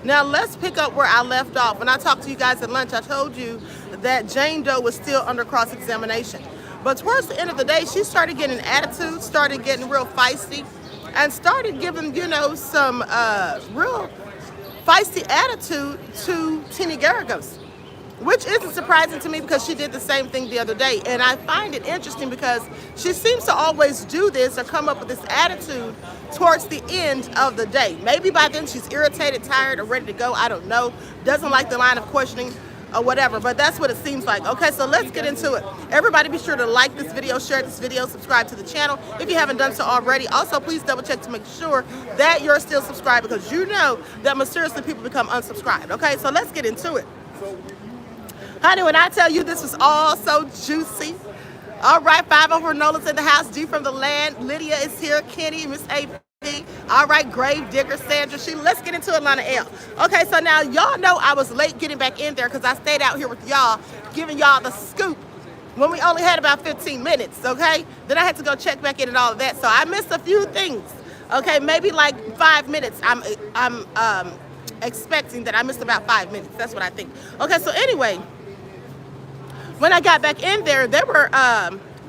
Now let's pick up where I left off. When I talked to you guys at lunch, I told you that Jane Doe was still under cross-examination. But towards the end of the day, she started getting an attitude, started getting real feisty, and started giving, you know, some real feisty attitude to Tina Garagos, which isn't surprising to me because she did the same thing the other day. And I find it interesting because she seems to always do this or come up with this attitude towards the end of the day. Maybe by then she's irritated, tired, or ready to go. I don't know. Doesn't like the line of questioning or whatever, but that's what it seems like. Okay, so let's get into it. Everybody be sure to like this video, share this video, subscribe to the channel if you haven't done so already. Also, please double check to make sure that you're still subscribed because you know that mysteriously people become unsubscribed. Okay, so let's get into it. Honey, when I tell you this was all so juicy. All right, 5 over Nolan's in the house, G from the land. Lydia is here, Kenny, Miss AP. All right, Grave Digger, Sandra, let's get into Atlanta L. Okay, so now y'all know I was late getting back in there because I stayed out here with y'all, giving y'all the scoop when we only had about 15 minutes, okay? Then I had to go check back in and all of that, so I missed a few things, okay? Maybe like 5 minutes. I'm expecting that I missed about 5 minutes. That's what I think. Okay, so anyway, when I got back in there, they were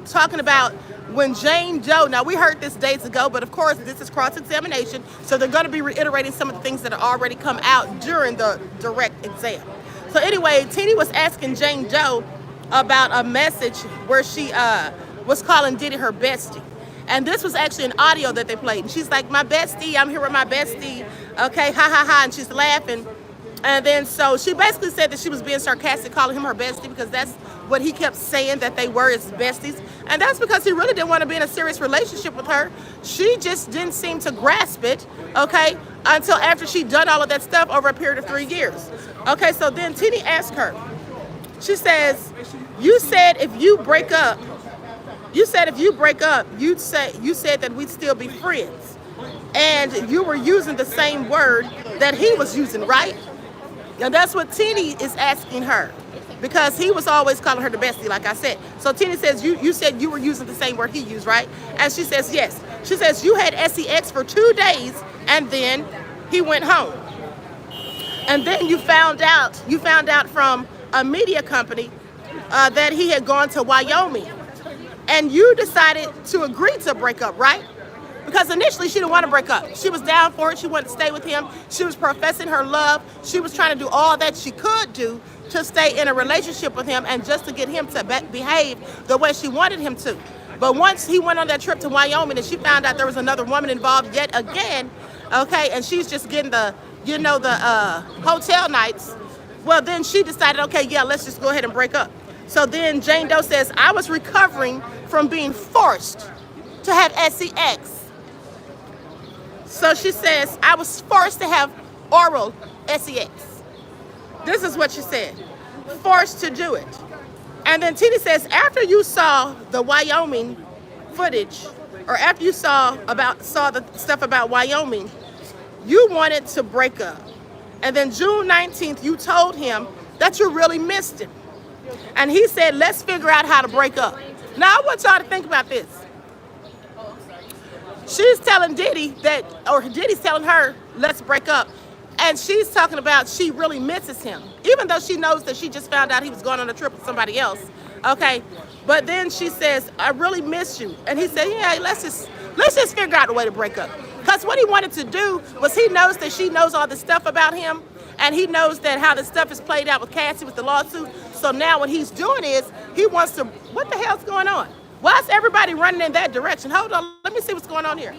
talking about when Jane Doe, now we heard this days ago, but of course this is cross-examination, so they're going to be reiterating some of the things that have already come out during the direct exam. So anyway, Tina was asking Jane Doe about a message where she was calling Diddy her bestie. And this was actually an audio that they played. And she's like, my bestie, I'm here with my bestie. Okay, ha ha ha, and she's laughing. And then so she basically said that she was being sarcastic, calling him her bestie because that's what he kept saying that they were as besties. And that's because he really didn't want to be in a serious relationship with her. She just didn't seem to grasp it, okay, until after she'd done all of that stuff over a period of 3 years. Okay, so then Tina asked her, she says, you said if you break up, you said that we'd still be friends. And you were using the same word that he was using, right? And that's what Tina is asking her because he was always calling her the bestie, like I said. So Tina says, you said you were using the same word he used, right? And she says, yes. She says, you had sex for 2 days and then he went home. And then you found out from a media company that he had gone to Wyoming. And you decided to agree to break up, right? Because initially she didn't want to break up. She was down for it. She wanted to stay with him. She was professing her love. She was trying to do all that she could do to stay in a relationship with him and just to get him to behave the way she wanted him to. But once he went on that trip to Wyoming and she found out there was another woman involved yet again, okay, and she's just getting the, you know, the hotel nights, well, then she decided, okay, yeah, let's just go ahead and break up. So then Jane Doe says, I was recovering from being forced to have sex. So she says, I was forced to have oral sex. This is what she said, forced to do it. And then Tina says, after you saw the Wyoming footage, or after you saw the stuff about Wyoming, you wanted to break up. And then June 19th, you told him that you really missed him. And he said, let's figure out how to break up. Now I want y'all to think about this. She's telling Diddy that, or Diddy's telling her, let's break up. And she's talking about she really misses him, even though she knows that she just found out he was going on a trip with somebody else. Okay, but then she says, I really miss you. And he said, yeah, let's just figure out a way to break up. Because what he wanted to do was he knows that she knows all this stuff about him, and he knows that how this stuff is played out with Cassie with the lawsuit. So now what he's doing is he wants to, what the hell's going on? Why is everybody running in that direction? Hold on, let me see what's going on here.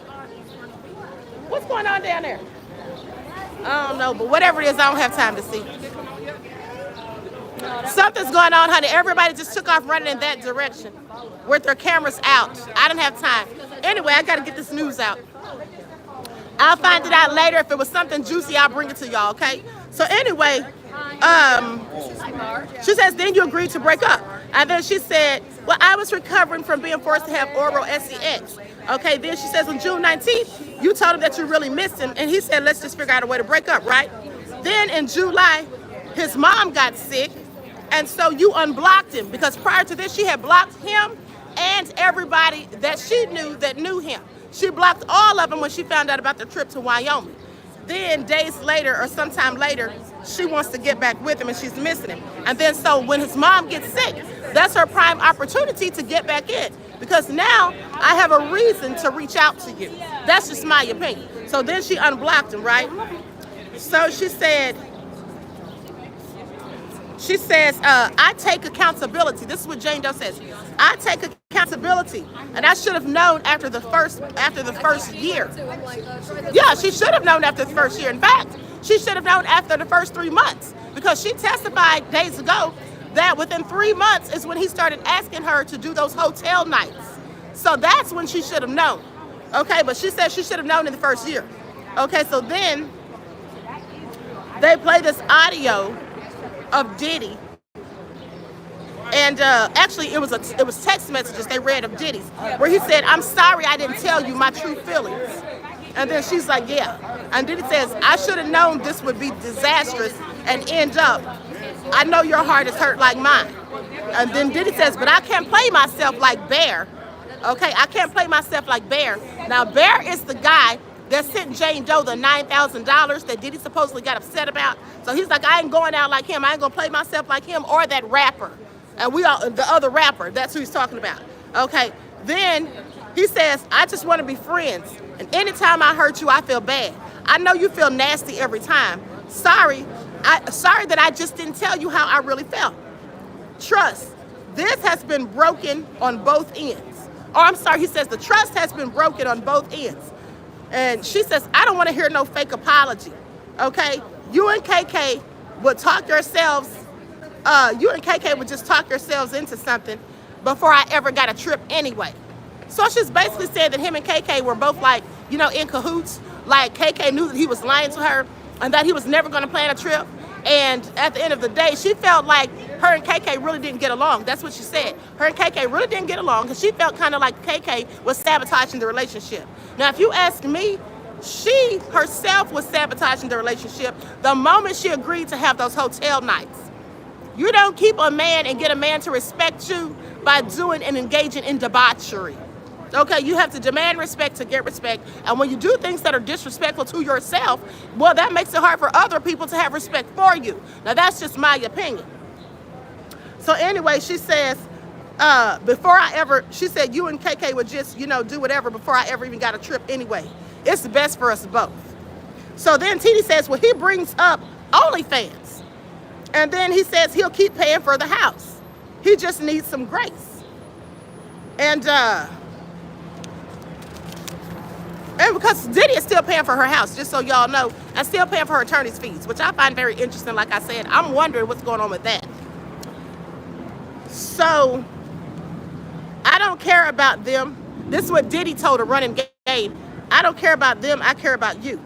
What's going on down there? I don't know, but whatever it is, I don't have time to see. Something's going on, honey. Everybody just took off running in that direction with their cameras out. I didn't have time. Anyway, I got to get this news out. I'll find it out later. If it was something juicy, I'll bring it to y'all, okay? So anyway, she says, then you agreed to break up. And then she said, well, I was recovering from being forced to have oral sex. Okay, then she says on June 19th, you told him that you really missed him. And he said, let's just figure out a way to break up, right? Then in July, his mom got sick. And so you unblocked him because prior to this, she had blocked him and everybody that she knew that knew him. She blocked all of them when she found out about the trip to Wyoming. Then days later or sometime later, she wants to get back with him and she's missing him. And then so when his mom gets sick, that's her prime opportunity to get back in. Because now I have a reason to reach out to you. That's just my opinion. So then she unblocked him, right? So she says, I take accountability. This is what Jane Doe says. I take accountability, and I should have known after the first year. Yeah, she should have known after the first year. In fact, she should have known after the first 3 months, because she testified days ago that within 3 months is when he started asking her to do those hotel nights. So that's when she should have known. Okay, but she said she should have known in the first year. Okay, so then they play this audio of Diddy, and actually it was text messages they read of Diddy's, where he said, "I'm sorry I didn't tell you my true feelings." And then she's like, "Yeah." And Diddy says, "I should have known this would be disastrous and end up. I know your heart is hurt like mine." And then Diddy says, "But I can't play myself like Bear." Okay, I can't play myself like Bear. Now Bear is the guy that sent Jane Doe the $9,000 that Diddy supposedly got upset about. So he's like, I ain't going out like him. I ain't gonna play myself like him or that rapper. And the other rapper, that's who he's talking about. Okay, then he says, "I just want to be friends. And anytime I hurt you, I feel bad. I know you feel nasty every time. Sorry that I just didn't tell you how I really felt. Trust, this has been broken on both ends." Oh, I'm sorry, he says the trust has been broken on both ends. And she says, "I don't want to hear no fake apology." Okay, you and KK would talk yourselves, would just talk yourselves into something before I ever got a trip anyway. So she's basically saying that him and KK were both like, in cahoots. Like KK knew that he was lying to her and that he was never going to plan a trip. And at the end of the day, she felt like her and KK really didn't get along. That's what she said. Her and KK really didn't get along because she felt kind of like KK was sabotaging the relationship. Now, if you ask me, she herself was sabotaging the relationship the moment she agreed to have those hotel nights. You don't keep a man and get a man to respect you by doing and engaging in debauchery. Okay, you have to demand respect to get respect. And when you do things that are disrespectful to yourself, well, that makes it hard for other people to have respect for you. Now, that's just my opinion. So anyway, she says, she said you and KK would just, do whatever before I ever even got a trip anyway. It's the best for us both. So then Diddy says, well, he brings up OnlyFans. And then he says he'll keep paying for the house. He just needs some grace. And because Diddy is still paying for her house, just so y'all know, and still paying for her attorney's fees, which I find very interesting. Like I said, I'm wondering what's going on with that. So I don't care about them. This is what Diddy told her running game. I don't care about them. I care about you.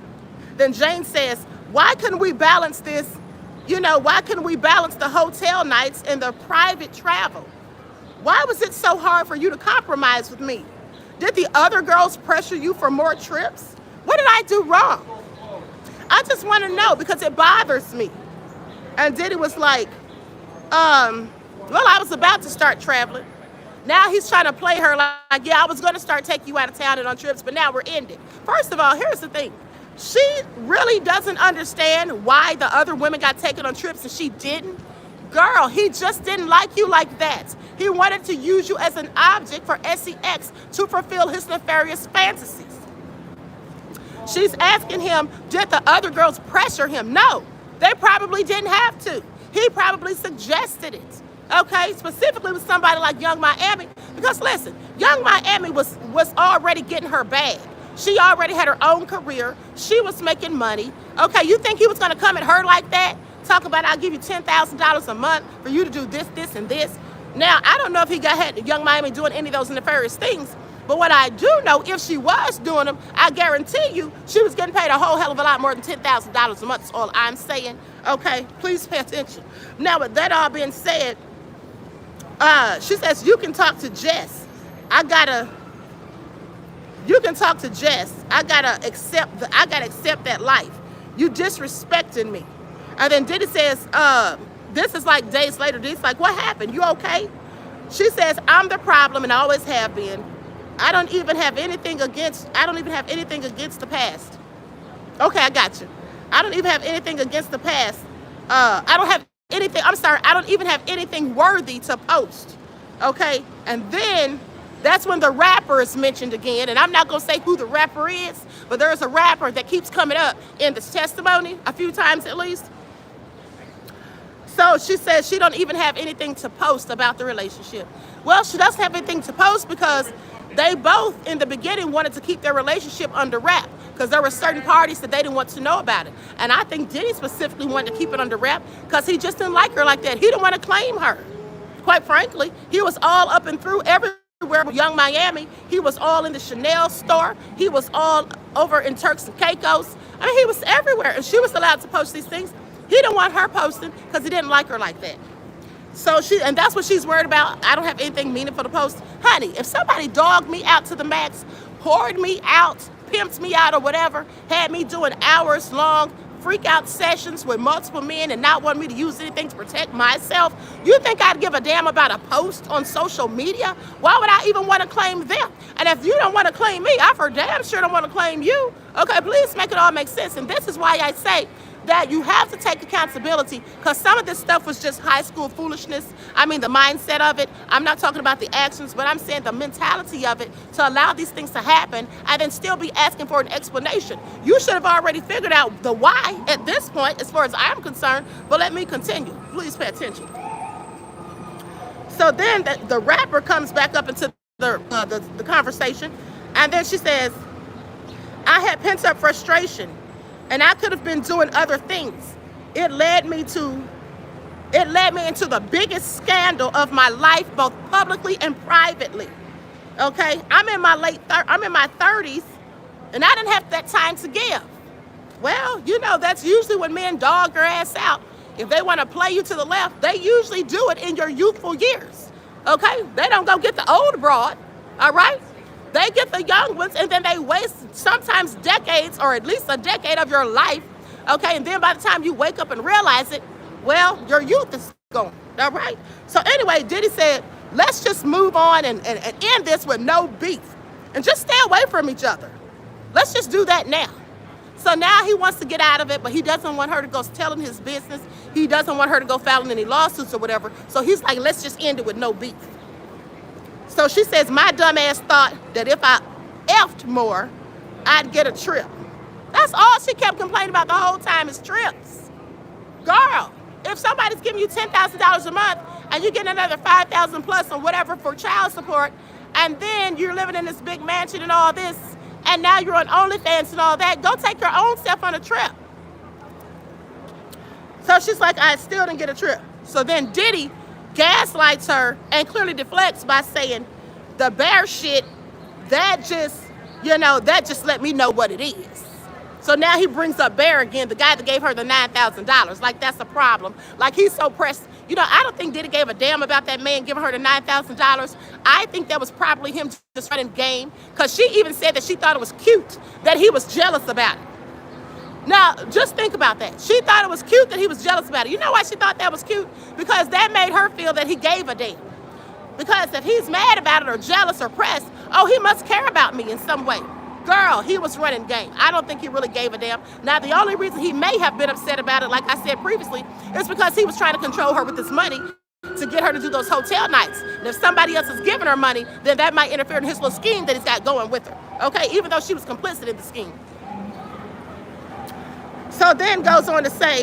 Then Jane says, why couldn't we balance this? Why couldn't we balance the hotel nights and the private travel? Why was it so hard for you to compromise with me? Did the other girls pressure you for more trips? What did I do wrong? I just want to know because it bothers me. And Diddy was like, well, I was about to start traveling. Now he's trying to play her like, yeah, I was going to start taking you out of town and on trips, but now we're ending. First of all, here's the thing. She really doesn't understand why the other women got taken on trips and she didn't. Girl, he just didn't like you like that. He wanted to use you as an object for sex to fulfill his nefarious fantasies. She's asking him, did the other girls pressure him? No, they probably didn't have to. He probably suggested it. Okay, specifically with somebody like Young Miami. Because listen, Young Miami was already getting her bag. She already had her own career. She was making money. Okay, you think he was going to come at her like that? Talk about, I'll give you $10,000 a month for you to do this, this, and this. Now, I don't know if he had Young Miami doing any of those nefarious things, but what I do know, if she was doing them, I guarantee you she was getting paid a whole hell of a lot more than $10,000 a month. That's all I'm saying. Okay, please pay attention. Now, with that all being said, she says, you can talk to Jess. You can talk to Jess. I gotta accept that life. You disrespecting me. And then Diddy says, this is like days later. Diddy's like, what happened? You okay? She says, I'm the problem and I always have been. I don't even have anything against the past. Okay, I got you. I don't even have anything against the past. I don't have anything, I'm sorry, I don't even have anything worthy to post. Okay, and then that's when the rapper is mentioned again, and I'm not gonna say who the rapper is, but there's a rapper that keeps coming up in this testimony a few times at least. So she says she don't even have anything to post about the relationship. Well, she doesn't have anything to post because they both in the beginning wanted to keep their relationship under wrap because there were certain parties that they didn't want to know about it. And I think Diddy specifically wanted to keep it under wrap because he just didn't like her like that. He didn't want to claim her. Quite frankly, he was all up and through everywhere with Young Miami. He was all in the Chanel store. He was all over in Turks and Caicos. I mean, he was everywhere, and she was allowed to post these things. He didn't want her posting because he didn't like her like that. So and that's what she's worried about. I don't have anything meaningful to post. Honey, if somebody dogged me out to the max, poured me out, pimped me out or whatever, had me doing hours long freak out sessions with multiple men and not want me to use anything to protect myself, you think I'd give a damn about a post on social media? Why would I even want to claim them? And if you don't want to claim me, I for damn sure don't want to claim you. Okay, please make it all make sense. And this is why I say that you have to take accountability, because some of this stuff was just high school foolishness. I mean, the mindset of it. I'm not talking about the actions, but I'm saying the mentality of it to allow these things to happen and then still be asking for an explanation. You should have already figured out the why at this point, as far as I'm concerned, but let me continue. Please pay attention. So then the rapper comes back up into the conversation, and then she says, I had pent up frustration and I could have been doing other things. It led me into the biggest scandal of my life, both publicly and privately. Okay, I'm in my 30s, and I didn't have that time to give. Well, you know, that's usually when men dog your ass out. If they want to play you to the left, they usually do it in your youthful years. Okay, they don't go get the old broad. All right. They get the young ones, and then they waste sometimes decades or at least a decade of your life, okay? And then by the time you wake up and realize it, well, your youth is gone, all right? So anyway, Diddy said, let's just move on and end this with no beef and just stay away from each other. Let's just do that now. So now he wants to get out of it, but he doesn't want her to go telling his business. He doesn't want her to go filing any lawsuits or whatever. So he's like, let's just end it with no beef. So she says, my dumb ass thought that if I effed more, I'd get a trip. That's all she kept complaining about the whole time is trips. Girl, if somebody's giving you $10,000 a month and you get another $5,000 plus or whatever for child support, and then you're living in this big mansion and all this, and now you're on OnlyFans and all that, go take your own self on a trip. So she's like, I still didn't get a trip. So then Diddy gaslights her and clearly deflects by saying the bear shit, that just let me know what it is. So now he brings up Bear again, the guy that gave her the $9,000. Like, that's a problem. Like, he's so pressed. You know, I don't think Diddy gave a damn about that man giving her the $9,000. I think that was probably him just running game, because she even said that she thought it was cute that he was jealous about it. Now, just think about that. She thought it was cute that he was jealous about it. You know why she thought that was cute? Because that made her feel that he gave a damn. Because if he's mad about it or jealous or pressed, oh, he must care about me in some way. Girl, he was running game. I don't think he really gave a damn. Now, the only reason he may have been upset about it, like I said previously, is because he was trying to control her with his money to get her to do those hotel nights. And if somebody else is giving her money, then that might interfere in his little scheme that he's got going with her. Okay, even though she was complicit in the scheme. So then goes on to say,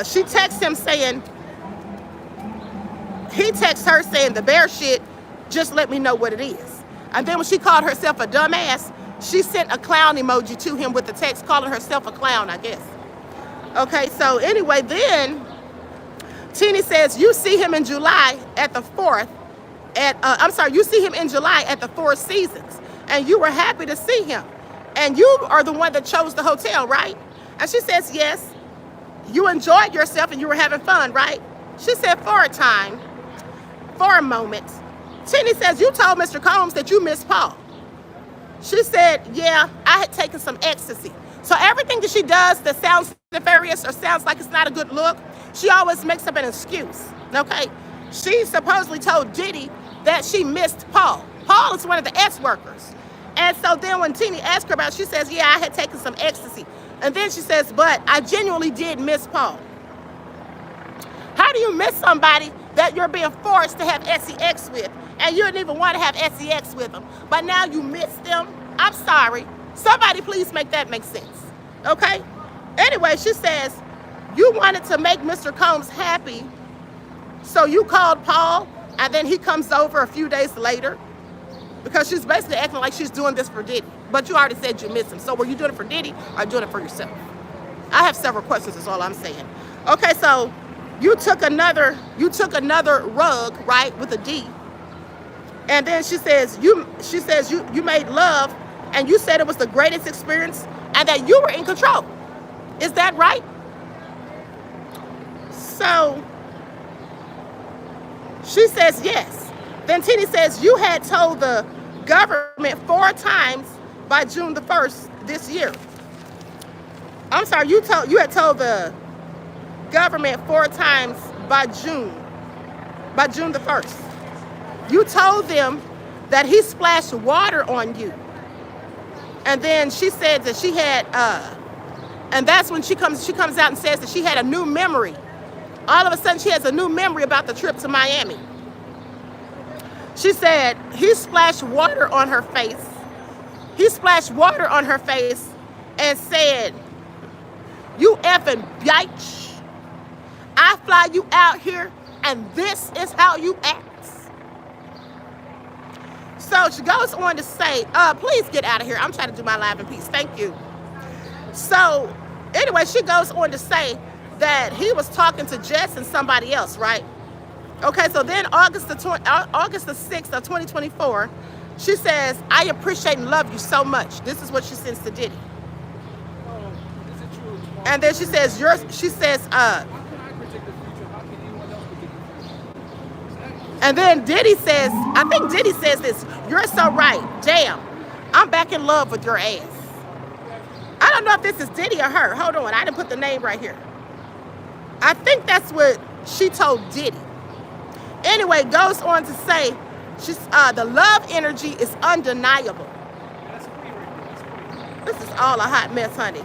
she texts him saying, he texts her saying the bear shit, just let me know what it is. And then when she called herself a dumbass, she sent a clown emoji to him with the text calling herself a clown, I guess. Okay, so anyway, then Teeny says, you see him in July at the you see him in July at the Four Seasons, and you were happy to see him. And you are the one that chose the hotel, right? And she says, yes. You enjoyed yourself and you were having fun, right? She said, for a time, for a moment. Teeny says, you told Mr. Combs that you missed Paul. She said, yeah, I had taken some ecstasy. So everything that she does that sounds nefarious or sounds like it's not a good look, she always makes up an excuse, okay? She supposedly told Diddy that she missed Paul. Paul is one of the S workers. And so then when Teeny asked her about it, she says, yeah, I had taken some ecstasy. And then she says, but I genuinely did miss Paul. How do you miss somebody that you're being forced to have sex with, and you didn't even want to have sex with them, but now you miss them? I'm sorry. Somebody please make that make sense, okay? Anyway, she says, you wanted to make Mr. Combs happy, so you called Paul, and then he comes over a few days later, because she's basically acting like she's doing this for Diddy. But you already said you miss him. So were you doing it for Diddy or doing it for yourself? I have several questions, is all I'm saying. Okay, so you took another rug, right, with a D. And then she says you made love, and you said it was the greatest experience and that you were in control. Is that right? So she says yes. Then Teeny says you had told the government 4 times by June the 1st this year. I'm sorry, you had told the government 4 times by June the 1st. You told them that he splashed water on you. And then she said that she had, and that's when she comes out and says that she had a new memory. All of a sudden she has a new memory about the trip to Miami. She said he splashed water on her face. He splashed water on her face and said, you effing bitch. I fly you out here and this is how you act. So she goes on to say, please get out of here. I'm trying to do my live in peace. Thank you. So anyway, she goes on to say that he was talking to Jess and somebody else, right? Okay, so then August the 6th of 2024, she says, I appreciate and love you so much. This is what she sends to Diddy. And then she says, and then Diddy says, I think Diddy says this, you're so right. Damn, I'm back in love with your ass. I don't know if this is Diddy or her. Hold on, I didn't put the name right here. I think that's what she told Diddy. Anyway, goes on to say, the love energy is undeniable. This is all a hot mess, honey.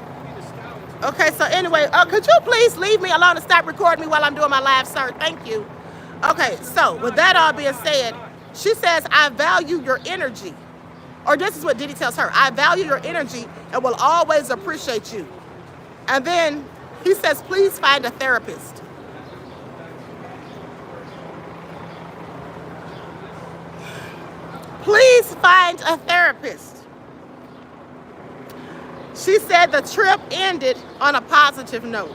Okay, so anyway, could you please leave me alone and stop recording me while I'm doing my live, sir? Thank you. Okay, so with that all being said, she says, I value your energy. Or this is what Diddy tells her. I value your energy and will always appreciate you. And then he says, please find a therapist. Please find a therapist. She said the trip ended on a positive note.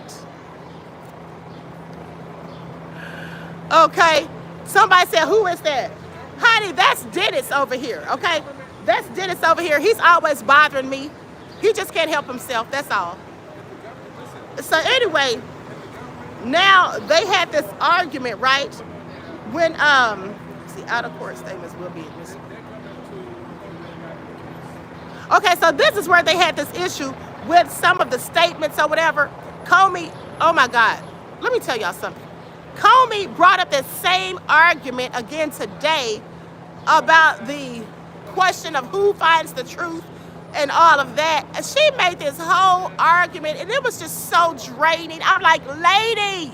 Okay, somebody said, who is that? Honey, that's Dennis over here, okay? That's Dennis over here. He's always bothering me. He just can't help himself, that's all. So anyway, now they had this argument, right? When, see, out of court statements will be admissible. Okay, so this is where they had this issue with some of the statements or whatever. Comey, oh my God, let me tell y'all something. Comey brought up that same argument again today about the question of who finds the truth and all of that. And she made this whole argument and it was just so draining. I'm like, lady,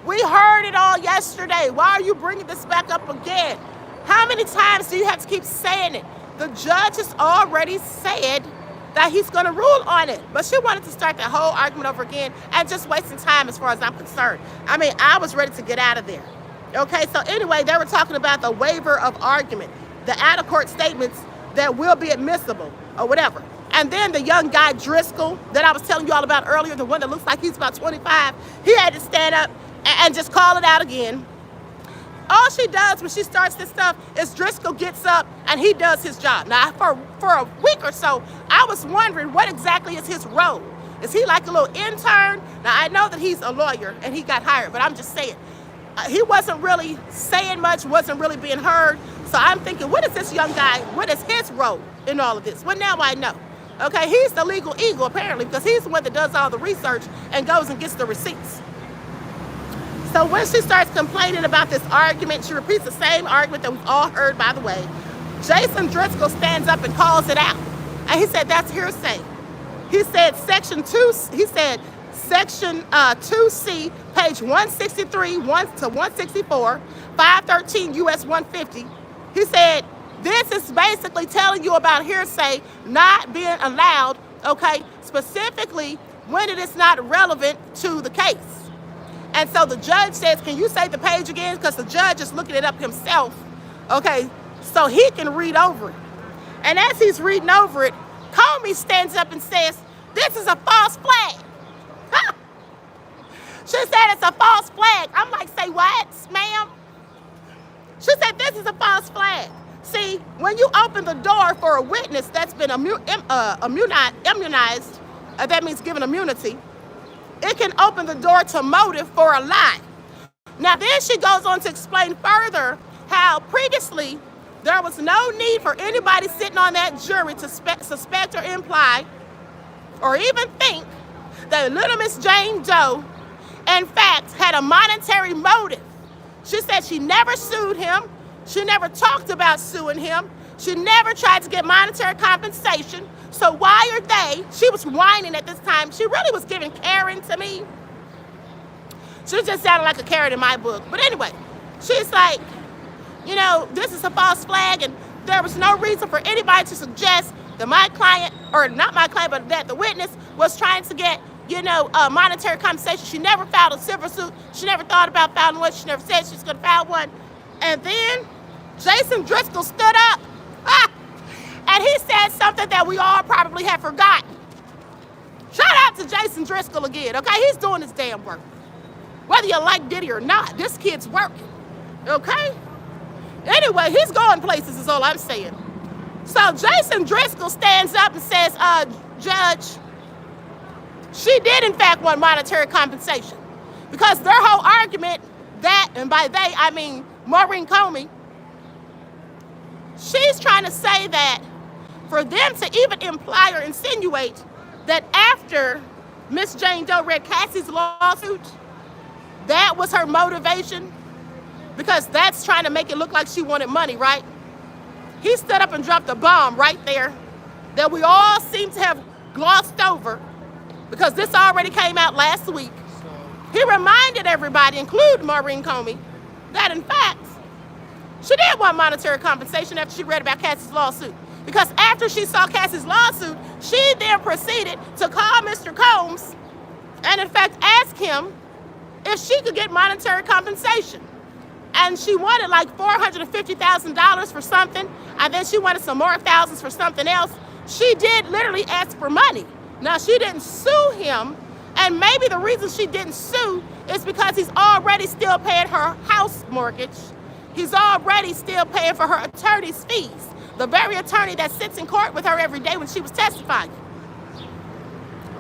we heard it all yesterday. Why are you bringing this back up again? How many times do you have to keep saying it? The judge has already said that he's going to rule on it. But she wanted to start that whole argument over again and just wasting time as far as I'm concerned. I mean, I was ready to get out of there. Okay, so anyway, they were talking about the waiver of argument, the out-of-court statements that will be admissible or whatever. And then the young guy, Driscoll, that I was telling you all about earlier, the one that looks like he's about 25, he had to stand up and just call it out again. All she does when she starts this stuff is Driscoll gets up and he does his job. Now, for a week or so, I was wondering what exactly is his role. Is he like a little intern? Now, I know that he's a lawyer and he got hired, but I'm just saying, he wasn't really saying much, wasn't really being heard. So I'm thinking, what is this young guy, what is his role in all of this? Well, now I know. Okay, he's the legal eagle, apparently, because he's the one that does all the research and goes and gets the receipts. So when she starts complaining about this argument, she repeats the same argument that we've all heard, by the way. Jason Driscoll stands up and calls it out. And he said, that's hearsay. He said section 2C, page 163 1 to 164, 513 US 150. He said, this is basically telling you about hearsay not being allowed, okay, specifically when it is not relevant to the case. And so the judge says, can you say the page again? Because the judge is looking it up himself, okay, so he can read over it. And as he's reading over it, Comey stands up and says, this is a false flag. She said it's a false flag. I'm like, say what, ma'am? She said this is a false flag. See, when you open the door for a witness that's been immunized, that means given immunity, it can open the door to motive for a lie. Now then she goes on to explain further how previously there was no need for anybody sitting on that jury to suspect or imply or even think that little Miss Jane Doe in fact had a monetary motive. She said she never sued him. She never talked about suing him. She never tried to get monetary compensation. So why are they? She was whining at this time. She really was giving Karen to me. She just sounded like a Karen in my book. But anyway, she's like, you know, this is a false flag and there was no reason for anybody to suggest that my client, or not my client, but that the witness was trying to get, you know, monetary compensation. She never filed a civil suit. She never thought about filing one. She never said she was going to file one. And then Jason Driscoll stood up and he said something that we all probably have forgotten. Shout out to Jason Driscoll again, okay? He's doing his damn work. Whether you like Diddy or not, this kid's working, okay? Anyway, he's going places is all I'm saying. So Jason Driscoll stands up and says, Judge, she did in fact want monetary compensation because their whole argument that, and by they, I mean Maureen Comey, she's trying to say that for them to even imply or insinuate that after Miss Jane Doe read Cassie's lawsuit, that was her motivation, because that's trying to make it look like she wanted money, right? He stood up and dropped a bomb right there that we all seem to have glossed over because this already came out last week. He reminded everybody, including Maureen Comey, that in fact, she did want monetary compensation after she read about Cassie's lawsuit. Because after she saw Cassie's lawsuit, she then proceeded to call Mr. Combs and in fact ask him if she could get monetary compensation. And she wanted like $450,000 for something, and then she wanted some more thousands for something else. She did literally ask for money. Now, she didn't sue him, and maybe the reason she didn't sue is because he's already still paying her house mortgage. He's already still paying for her attorney's fees, the very attorney that sits in court with her every day when she was testifying.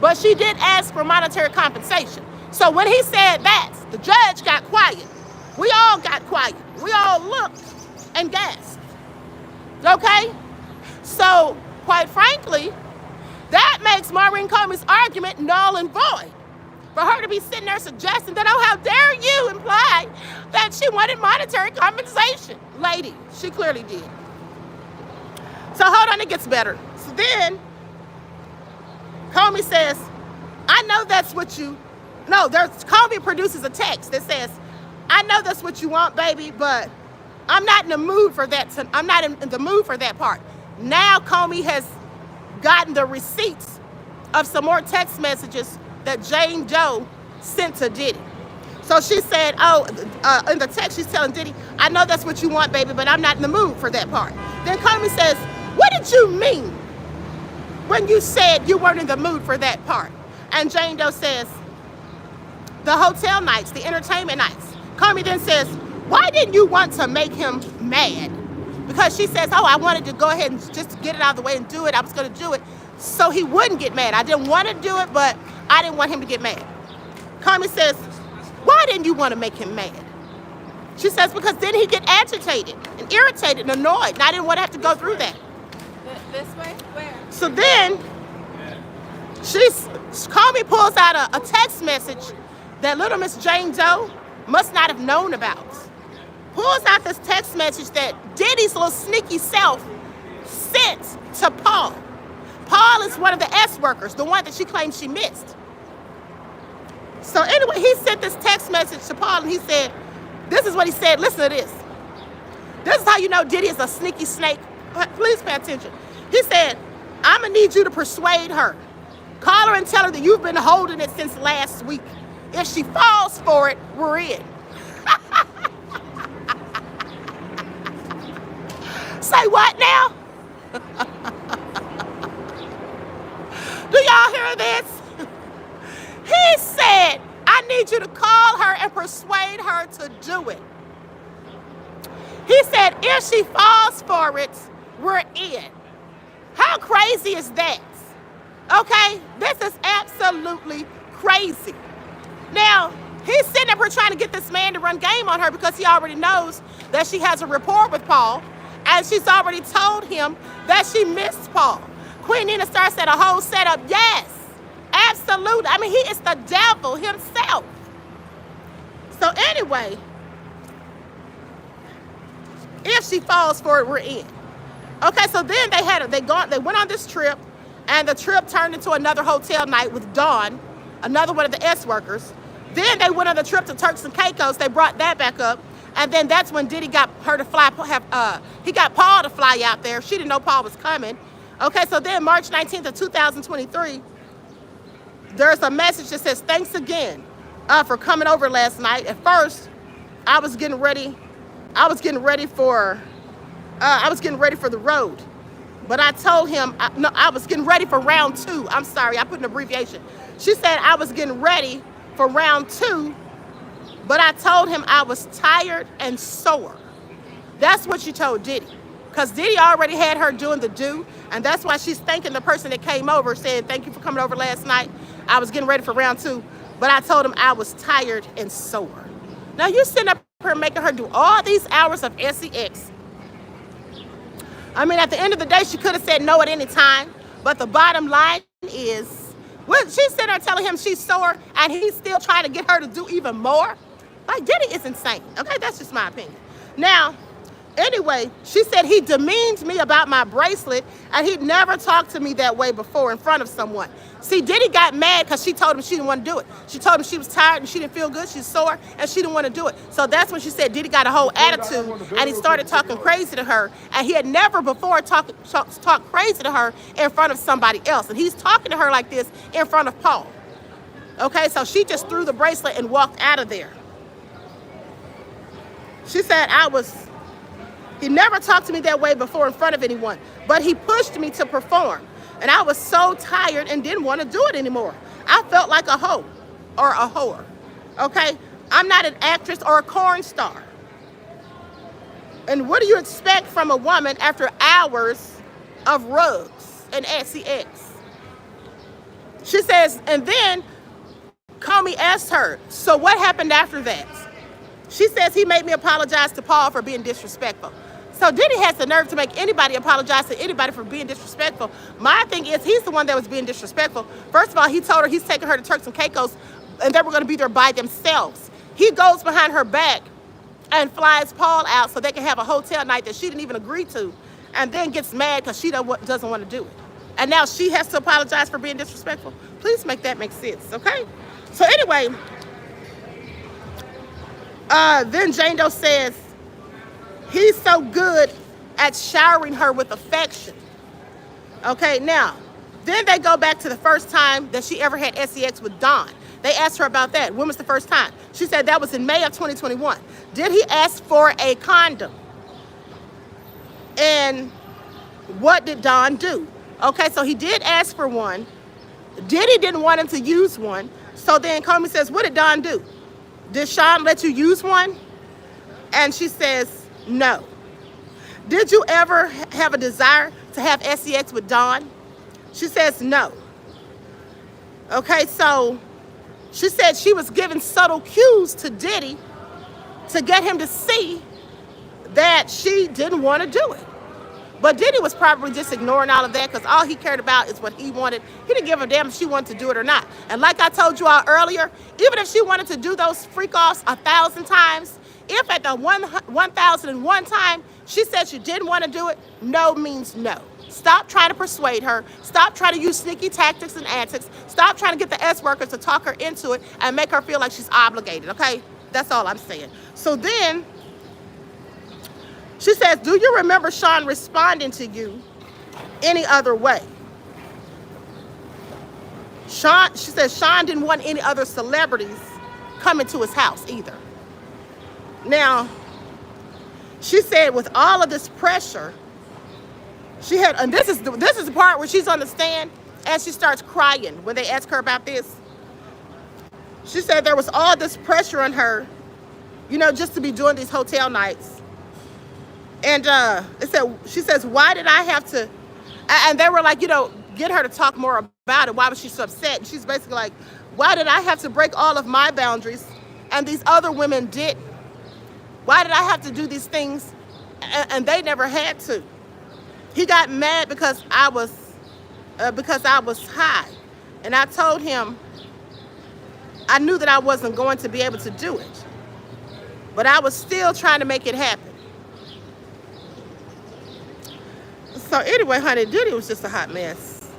But she did ask for monetary compensation. So when he said that, the judge got quiet. We all got quiet. We all looked and gasped. Okay? So, quite frankly, that makes Maureen Comey's argument null and void. For her to be sitting there suggesting that, oh, how dare you imply that she wanted monetary compensation. Lady, she clearly did. So hold on, it gets better. So then, Comey says, I know that's what you, Comey produces a text that says, I know that's what you want, baby, but I'm not in the mood for that. I'm not in the mood for that part. Now Comey has gotten the receipts of some more text messages that Jane Doe sent to Diddy. So she said, in the text she's telling Diddy, I know that's what you want, baby, but I'm not in the mood for that part. Then Comey says, what did you mean when you said you weren't in the mood for that part? And Jane Doe says, the hotel nights, the entertainment nights. Comey then says, why didn't you want to make him mad? Because she says, I wanted to go ahead and just get it out of the way and do it. I was going to do it so he wouldn't get mad. I didn't want to do it, but I didn't want him to get mad. Comey says, why didn't you want to make him mad? She says, because then he'd get agitated and irritated and annoyed, and I didn't want to have to go through that. This way? Where? So then, Comey pulls out a text message that little Miss Jane Doe must not have known about. Pulls out this text message that Diddy's little sneaky self sent to Paul. Paul is one of the S workers, the one that she claimed she missed. So anyway, he sent this text message to Paul, and he said, this is what he said. Listen to this. This is how you know Diddy is a sneaky snake. Please pay attention. He said, I'm going to need you to persuade her. Call her and tell her that you've been holding it since last week. If she falls for it, we're in. Say what now? Do y'all hear this? He said, I need you to call her and persuade her to do it. He said, if she falls for it, we're in. How crazy is that? Okay, this is absolutely crazy. Now, he's sitting up here trying to get this man to run game on her because he already knows that she has a rapport with Paul, and she's already told him that she missed Paul. Queen Nina Star said a whole setup. Yes, absolutely. I mean, he is the devil himself. So anyway, if she falls for it, we're in. Okay, so then they went on this trip, and the trip turned into another hotel night with Dawn, another one of the S workers. Then they went on the trip to Turks and Caicos. They brought that back up, and then that's when Diddy got her to fly. He got Paul to fly out there. She didn't know Paul was coming. Okay, so then March 19th of 2023, there's a message that says, thanks again for coming over last night. At first, I was getting ready for the road. But I told him, I was getting ready for round 2. I'm sorry, I put an abbreviation. She said I was getting ready for round 2, but I told him I was tired and sore. That's what she told Diddy. Because Diddy already had her doing the do, and that's why she's thanking the person that came over, saying, thank you for coming over last night. I was getting ready for round 2, but I told him I was tired and sore. Now you're sitting up here making her do all these hours of sex. I mean, at the end of the day, she could have said no at any time, but the bottom line is, she's sitting there telling him she's sore, and he's still trying to get her to do even more. Like, Diddy is insane. Okay, that's just my opinion. Now, anyway, she said he demeaned me about my bracelet, and he'd never talked to me that way before in front of someone. See, Diddy got mad because she told him she didn't want to do it. She told him she was tired and she didn't feel good, she's sore, and she didn't want to do it. So that's when she said Diddy got a whole attitude, and he started talking crazy to her, and he had never before talked crazy to her in front of somebody else. And he's talking to her like this in front of Paul. Okay, so she just threw the bracelet and walked out of there. She said he never talked to me that way before in front of anyone, but he pushed me to perform. And I was so tired and didn't want to do it anymore. I felt like a hoe or a whore. Okay? I'm not an actress or a porn star. And what do you expect from a woman after hours of rugs and sex? She says, and then Comey asked her, so what happened after that? She says he made me apologize to Paul for being disrespectful. So Diddy has the nerve to make anybody apologize to anybody for being disrespectful. My thing is, he's the one that was being disrespectful. First of all, he told her he's taking her to Turks and Caicos, and they were going to be there by themselves. He goes behind her back and flies Paul out so they can have a hotel night that she didn't even agree to, and then gets mad because she doesn't want to do it. And now she has to apologize for being disrespectful. Please make that make sense, okay? So anyway, then Jane Doe says, he's so good at showering her with affection. Okay, now, then they go back to the first time that she ever had sex with Dawn. They asked her about that. When was the first time? She said that was in May of 2021. Did he ask for a condom? And what did Dawn do? Okay, so he did ask for one. Diddy didn't want him to use one. So then Comey says, what did Dawn do? Did Sean let you use one? And she says, no. Did you ever have a desire to have sex with Dawn? She says no. Okay, so she said she was giving subtle cues to Diddy to get him to see that she didn't want to do it. But Diddy was probably just ignoring all of that because all he cared about is what he wanted. He didn't give a damn if she wanted to do it or not. And like I told you all earlier, even if she wanted to do those freak-offs 1,000 times, if at the 1,001 time she said she didn't want to do it, no means no. Stop trying to persuade her. Stop trying to use sneaky tactics and antics. Stop trying to get the S-workers to talk her into it and make her feel like she's obligated, okay? That's all I'm saying. So then, she says, do you remember Sean responding to you any other way? She says Sean didn't want any other celebrities coming to his house either. Now, she said with all of this pressure, she had, and this is the part where she's on the stand and she starts crying when they ask her about this. She said there was all this pressure on her, you know, just to be doing these hotel nights. And she says, why did I have to, and they were like, you know, get her to talk more about it. Why was she so upset? And she's basically like, why did I have to break all of my boundaries and these other women didn't? Why did I have to do these things and they never had to? He got mad because I was high. And I told him I knew that I wasn't going to be able to do it. But I was still trying to make it happen. So anyway, honey, Diddy was just a hot mess.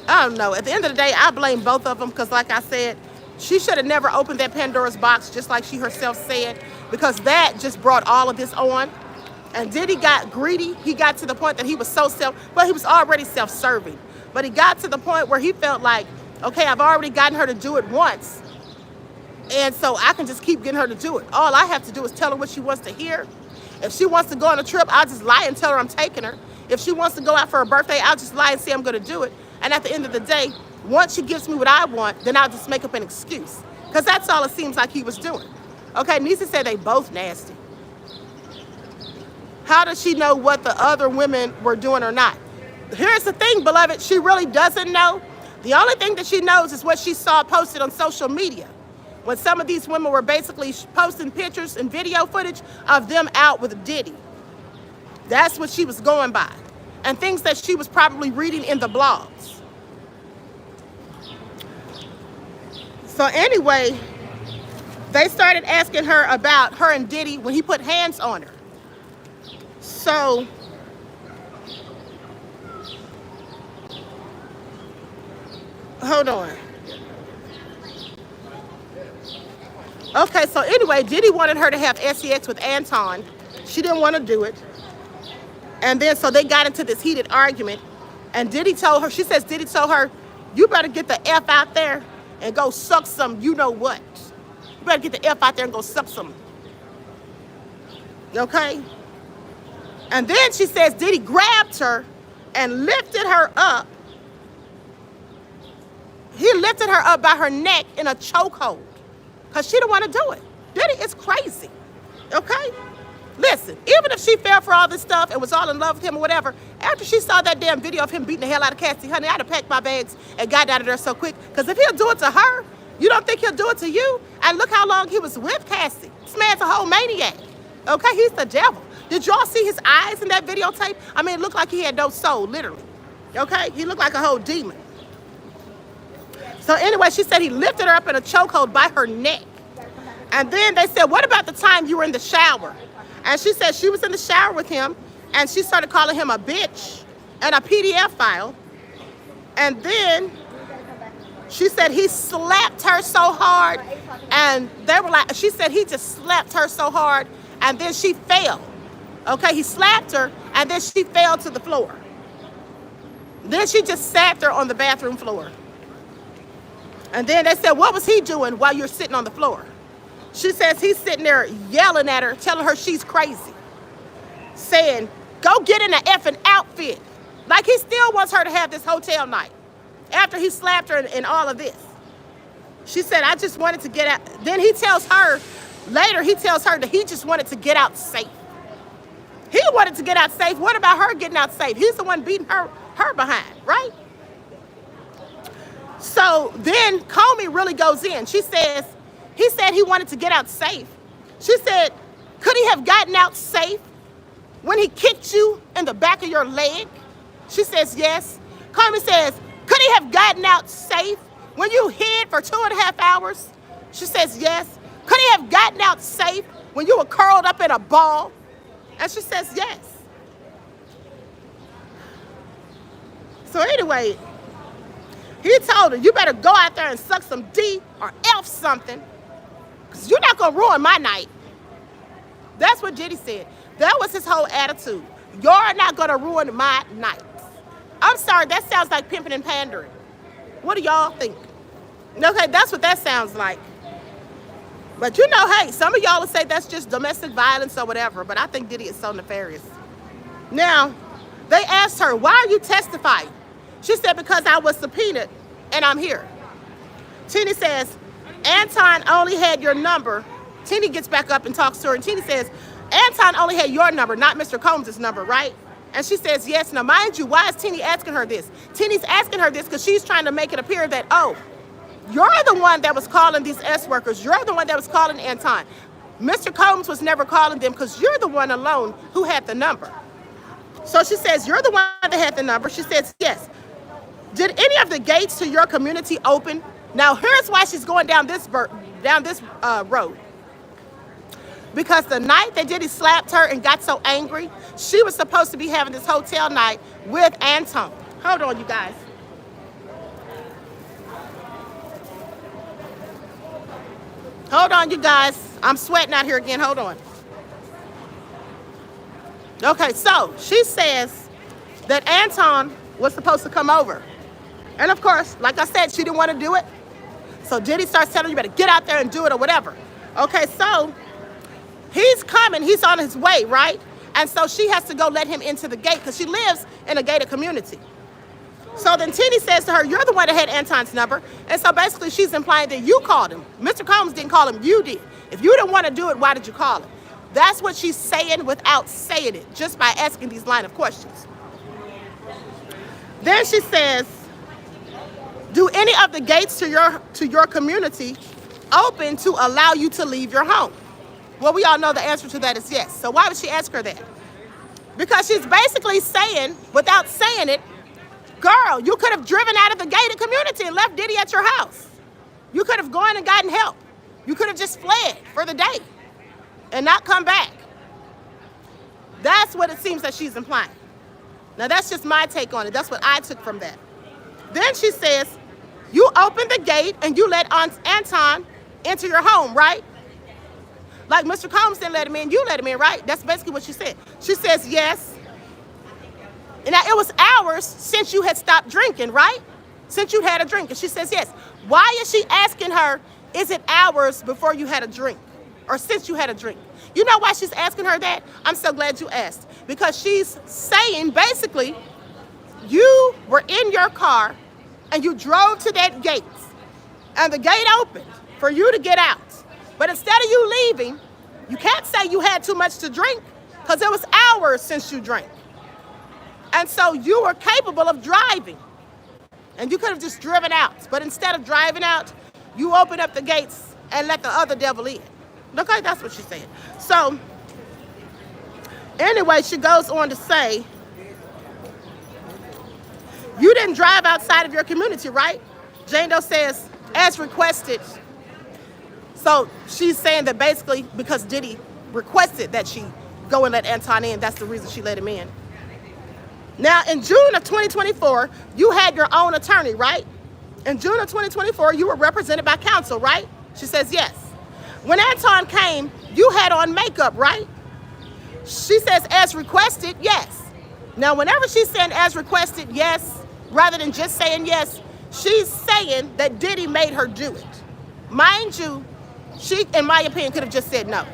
I don't know. At the end of the day, I blame both of them because, like I said, she should have never opened that Pandora's box, just like she herself said, because that just brought all of this on. And Diddy got greedy. He got to the point that he was he was already self-serving. But he got to the point where he felt like, okay, I've already gotten her to do it once. And so I can just keep getting her to do it. All I have to do is tell her what she wants to hear. If she wants to go on a trip, I'll just lie and tell her I'm taking her. If she wants to go out for her birthday, I'll just lie and say I'm going to do it. And at the end of the day, once she gives me what I want, then I'll just make up an excuse. Because that's all it seems like he was doing. Okay, Nisa said they both nasty. How does she know what the other women were doing or not? Here's the thing, beloved. She really doesn't know. The only thing that she knows is what she saw posted on social media. When some of these women were basically posting pictures and video footage of them out with Diddy. That's what she was going by. And things that she was probably reading in the blogs. So anyway, they started asking her about her and Diddy when he put hands on her. So hold on. Okay, so anyway, Diddy wanted her to have sex with Anton. She didn't want to do it. And then so they got into this heated argument. And Diddy told her, she says Diddy told her, you better get the F out there and go suck some you know what. You better get the F out there and go suck some. Okay? And then she says Diddy grabbed her and lifted her up. He lifted her up by her neck in a chokehold. Because she didn't want to do it. Diddy is crazy. Okay? Listen, even if she fell for all this stuff and was all in love with him or whatever, after she saw that damn video of him beating the hell out of Cassie, honey, I'd have packed my bags and got out of there so quick. Because if he'll do it to her, you don't think he'll do it to you? And look how long he was with Cassie. This man's a whole maniac. Okay? He's the devil. Did y'all see his eyes in that videotape? I mean, it looked like he had no soul, literally. Okay? He looked like a whole demon. So anyway, she said he lifted her up in a chokehold by her neck. And then they said, what about the time you were in the shower? And she said she was in the shower with him, and she started calling him a bitch and a PDF file. And then she said he slapped her so hard, and they were like, she said he just slapped her so hard, and then she fell. Okay, he slapped her, and then she fell to the floor. Then she just sat there on the bathroom floor. And then they said, what was he doing while you're sitting on the floor? She says he's sitting there yelling at her, telling her she's crazy. Saying, go get in an effing outfit. Like he still wants her to have this hotel night. After he slapped her and all of this. She said, I just wanted to get out. Then he tells her, later he tells her that he just wanted to get out safe. He wanted to get out safe. What about her getting out safe? He's the one beating her behind, right? So then Comey really goes in. She says, he said he wanted to get out safe. She said, could he have gotten out safe when he kicked you in the back of your leg? She says, yes. Comey says, could he have gotten out safe when you hid for 2.5 hours? She says, yes. Could he have gotten out safe when you were curled up in a ball? And she says, yes. So anyway, he told her, you better go out there and suck some D or F something, because you're not going to ruin my night. That's what Diddy said. That was his whole attitude. You're not going to ruin my night. I'm sorry, that sounds like pimping and pandering. What do y'all think? Okay, that's what that sounds like. But you know, hey, some of y'all will say that's just domestic violence or whatever, but I think Diddy is so nefarious. Now, they asked her, why are you testifying? She said, because I was subpoenaed and I'm here. Teeny says, Anton only had your number. Teeny gets back up and talks to her, and Teeny says, Anton only had your number, not Mr. Combs' number, right? And she says, yes. Now, mind you, why is Teeny asking her this? Teeny's asking her this because she's trying to make it appear that, oh, you're the one that was calling these S workers. You're the one that was calling Anton. Mr. Combs was never calling them because you're the one alone who had the number. So she says, you're the one that had the number. She says, yes. Did any of the gates to your community open? Now, here's why she's going down this road. Because the night that Diddy slapped her and got so angry, she was supposed to be having this hotel night with Anton. Hold on, you guys. Hold on, you guys. I'm sweating out here again. Hold on. Okay, so she says that Anton was supposed to come over. And of course, like I said, she didn't want to do it. So Diddy starts telling her, you better get out there and do it or whatever. Okay, so he's coming. He's on his way, right? And so she has to go let him into the gate because she lives in a gated community. So then Teeny says to her, you're the one that had Anton's number. And so basically she's implying that you called him. Mr. Combs didn't call him, you did. If you didn't want to do it, why did you call him? That's what she's saying without saying it, just by asking these line of questions. Then she says, do any of the gates to your community open to allow you to leave your home? Well, we all know the answer to that is yes. So why would she ask her that? Because she's basically saying, without saying it, girl, you could have driven out of the gated community and left Diddy at your house. You could have gone and gotten help. You could have just fled for the day and not come back. That's what it seems that she's implying. Now, that's just my take on it. That's what I took from that. Then she says, you opened the gate and you let Anton into your home, right? Like Mr. Combs didn't let him in, you let him in, right? That's basically what she said. She says, yes. And now it was hours since you had stopped drinking, right? Since you had a drink. And she says, yes. Why is she asking her, is it hours before you had a drink? Or since you had a drink? You know why she's asking her that? I'm so glad you asked. Because she's saying, basically, you were in your car and you drove to that gate. And the gate opened for you to get out. But instead of you leaving, you can't say you had too much to drink because it was hours since you drank. And so you were capable of driving. And you could have just driven out. But instead of driving out, you opened up the gates and let the other devil in. Okay, that's what she said. So, anyway, she goes on to say, you didn't drive outside of your community, right? Jane Doe says, as requested. So she's saying that basically because Diddy requested that she go and let Anton in, that's the reason she let him in. Now, in June of 2024, you had your own attorney, right? In June of 2024, you were represented by counsel, right? She says, yes. When Anton came, you had on makeup, right? She says, as requested, yes. Now, whenever she's saying as requested, yes, rather than just saying yes, she's saying that Diddy made her do it. Mind you, she, in my opinion, could have just said no.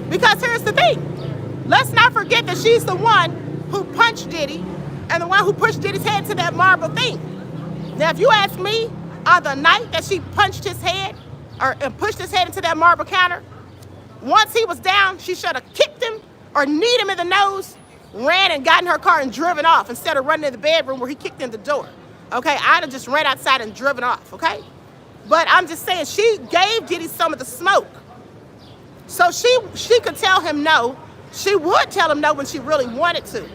Because here's the thing. Let's not forget that she's the one who punched Diddy and the one who pushed Diddy's head to that marble thing. Now, if you ask me, on the night that she punched his head and pushed his head into that marble counter, once he was down, she should have kicked him or kneed him in the nose, ran and got in her car and driven off instead of running in the bedroom where he kicked in the door. Okay, I'd have just ran outside and driven off, okay? But I'm just saying, she gave Diddy some of the smoke. So she could tell him no. She would tell him no when she really wanted to.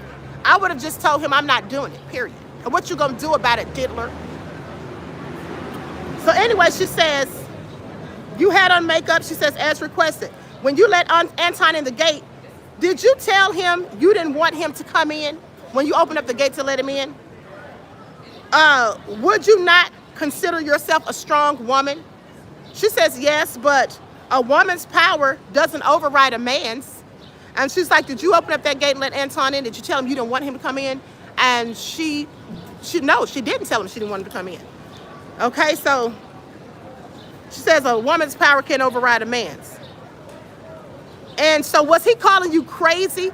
I would have just told him I'm not doing it, period. And what you gonna do about it, diddler? So anyway, she says, you had on makeup, she says, as requested. When you let Anton in the gate, did you tell him you didn't want him to come in when you opened up the gate to let him in? would you not consider yourself a strong woman? She says yes, but a woman's power doesn't override a man's. And she's like, did you open up that gate and let Anton in? Did you tell him you didn't want him to come in? And no, she didn't tell him she didn't want him to come in. Okay, so she says a woman's power can't override a man's. And so was he calling you crazy?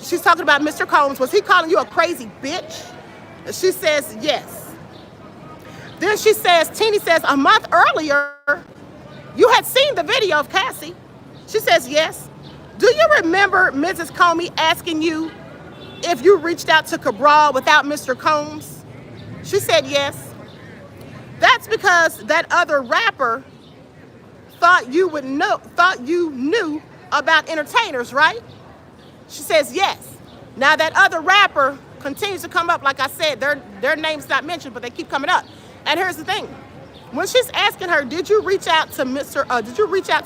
She's talking about Mr. Combs. Was he calling you a crazy bitch? She says yes. Then she says, Teeny says, a month earlier, you had seen the video of Cassie. She says yes. Do you remember Mrs. Comey asking you if you reached out to Cabral without Mr. Combs? She said yes. That's because that other rapper thought you knew about entertainers, right? She says yes. Now that other rapper continues to come up. Like I said, their name's not mentioned, but they keep coming up. And here's the thing. When she's asking her, did you reach out to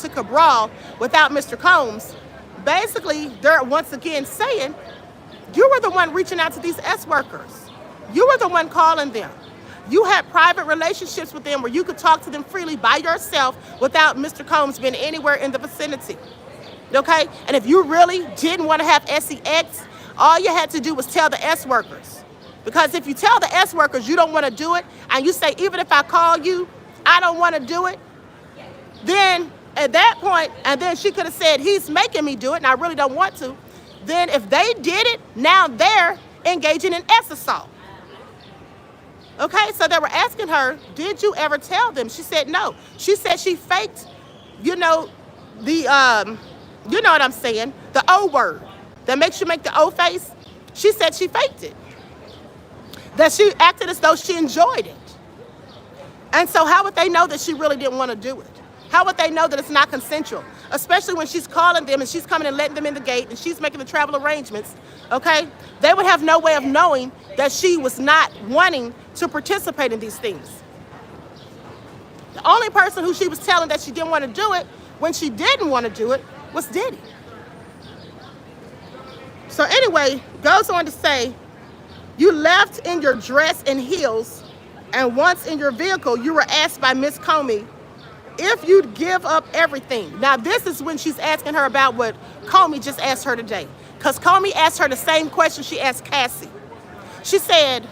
Cabral without Mr. Combs? Basically, they're once again saying, you were the one reaching out to these S-workers. You were the one calling them. You had private relationships with them where you could talk to them freely by yourself without Mr. Combs being anywhere in the vicinity. Okay? And if you really didn't want to have sex, all you had to do was tell the S-workers. Because if you tell the S-workers you don't want to do it, and you say, even if I call you, I don't want to do it, then at that point, and then she could have said, he's making me do it, and I really don't want to. Then if they did it, now they're engaging in S assault. Okay, so they were asking her, did you ever tell them? She said no. She said she faked, you know what I'm saying, the O word that makes you make the O face. She said she faked it. That she acted as though she enjoyed it. And so how would they know that she really didn't want to do it? How would they know that it's not consensual? Especially when she's calling them and she's coming and letting them in the gate and she's making the travel arrangements, okay? They would have no way of knowing that she was not wanting to participate in these things. The only person who she was telling that she didn't want to do it when she didn't want to do it was Diddy. So anyway, goes on to say, you left in your dress and heels, and once in your vehicle, you were asked by Miss Comey if you'd give up everything. Now, this is when she's asking her about what Comey just asked her today. Because Comey asked her the same question she asked Cassie. She said,